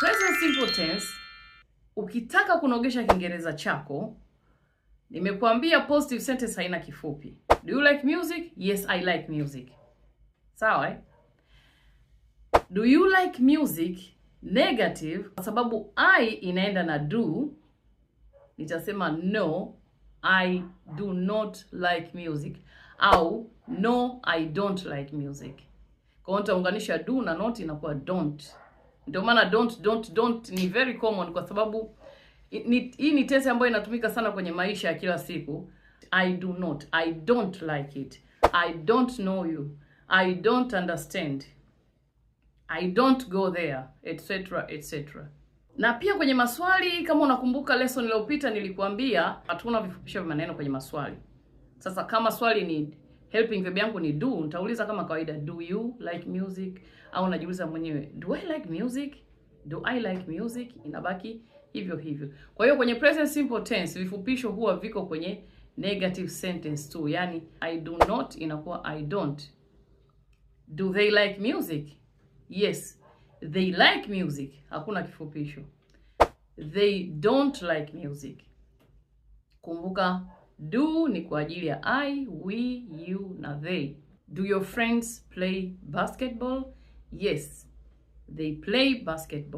Present simple tense, ukitaka kunogesha Kiingereza chako, nimekuambia positive sentence haina kifupi. Do you like music? Yes, I like music. Sawa eh? Do you like music? Negative, kwa sababu I inaenda na do, nitasema no, I do not like music. Au no, I don't like music. Kwa nitaunganisha do na not inakuwa don't. Ndio maana don't ni very common kwa sababu hii ni tense ambayo inatumika sana kwenye maisha ya kila siku. I do not, I don't like it, I don't know you, I don't understand, I don't go there, etc etc. Na pia kwenye maswali, kama unakumbuka lesson iliyopita nilikuambia hatuna vifupisho vya maneno kwenye maswali. Sasa kama swali ni helping verb yangu ni do, nitauliza kama kawaida, do you like music? Au najiuliza mwenyewe, do I like music? Do I like music? Inabaki hivyo hivyo. Kwa hiyo kwenye present simple tense vifupisho huwa viko kwenye negative sentence tu. Yani I do not inakuwa I don't. Do they like music? Yes, they like music. Hakuna kifupisho. They don't like music. Kumbuka do ni kwa ajili ya I, we, you na they. Do your friends play basketball? Yes, they play basketball.